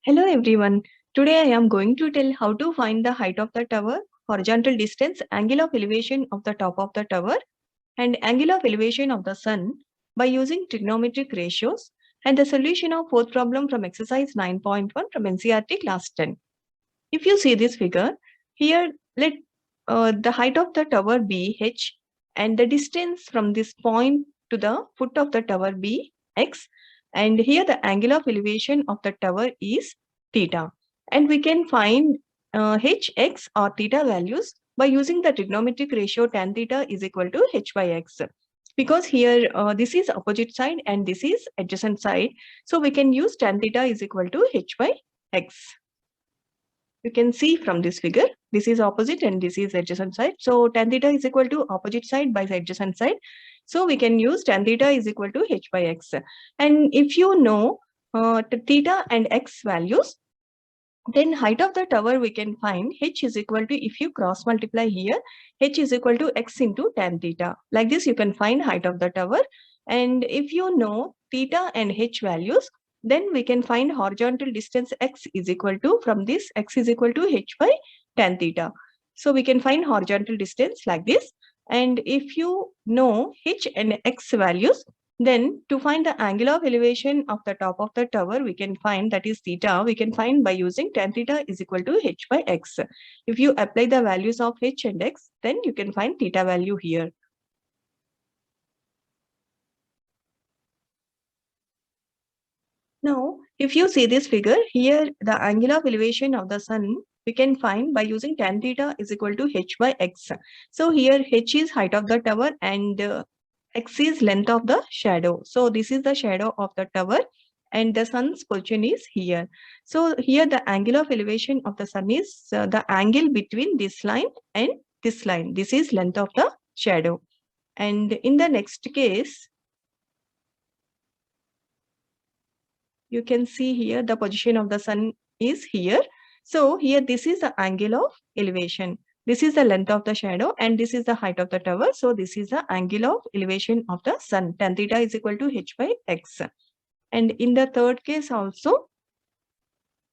Hello everyone. Today I am going to tell how to find the height of the tower, horizontal distance, angle of elevation of the top of the tower, and angle of elevation of the sun by using trigonometric ratios and the solution of fourth problem from exercise 9.1 from NCERT class 10. If you see this figure, here let the height of the tower be h and the distance from this point to the foot of the tower be x, and here the angle of elevation of the tower is theta, and we can find h, x or theta values by using the trigonometric ratio tan theta is equal to h by x, because here this is opposite side and this is adjacent side, so we can use tan theta is equal to h by x. You can see from this figure, this is opposite and this is adjacent side. So tan theta is equal to opposite side by the adjacent side. So we can use tan theta is equal to h by x. And if you know the theta and x values, then height of the tower we can find h is equal to, if you cross multiply here, h is equal to x into tan theta. Like this you can find height of the tower. And if you know theta and h values, then we can find horizontal distance x is equal to, from this x is equal to h by tan theta. So we can find horizontal distance like this. And if you know h and x values, then to find the angle of elevation of the top of the tower, we can find, that is theta, we can find by using tan theta is equal to h by x. If you apply the values of h and x, then you can find theta value here. Now, if you see this figure, here the angle of elevation of the sun we can find by using tan theta is equal to h by x. So here h is height of the tower and x is length of the shadow. So this is the shadow of the tower and the sun's position is here. So here the angle of elevation of the sun is the angle between this line and this line. This is length of the shadow. And in the next case, you can see here the position of the sun is here. So here this is the angle of elevation. This is the length of the shadow and this is the height of the tower. So this is the angle of elevation of the sun. Tan theta is equal to h by x. And in the third case also,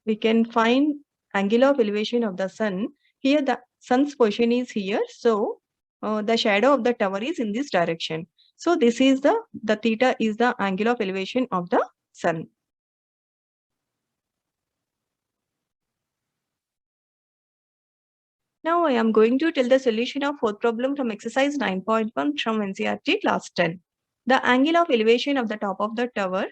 we can find angle of elevation of the sun. Here the sun's position is here. So the shadow of the tower is in this direction. So this is the theta is the angle of elevation of the sun. Now I am going to tell the solution of fourth problem from exercise 9.1 from NCERT class 10. The angle of elevation of the top of the tower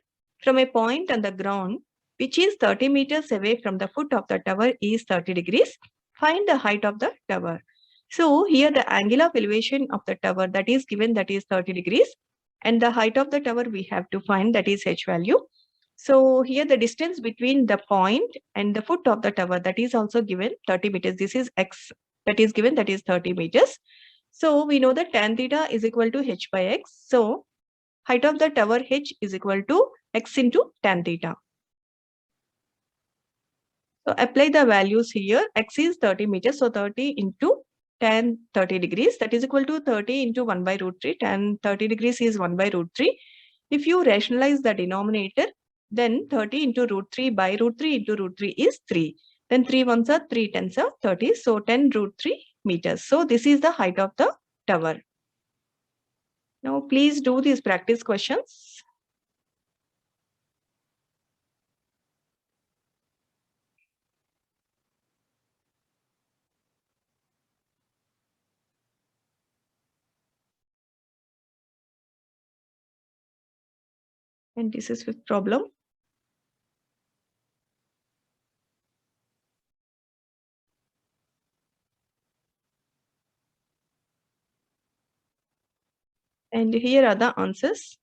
from a point on the ground which is 30 meters away from the foot of the tower is 30 degrees. Find the height of the tower. So here the angle of elevation of the tower that is given, that is 30 degrees, and the height of the tower we have to find, that is h value. So here the distance between the point and the foot of the tower that is also given 30 meters. This is x that is given, that is 30 meters. So we know that tan theta is equal to h by x. So height of the tower h is equal to x into tan theta. So apply the values here. X is 30 meters. So 30 into tan 30 degrees, that is equal to 30 into 1 by root 3. Tan 30 degrees is 1 by root 3. If you rationalize the denominator, then 30 into root 3 by root 3 into root 3 is 3. Then 3 ones are 3 tens are 30. So 10 root 3 meters. So this is the height of the tower. Now please do these practice questions. And this is fifth problem. And here are the answers.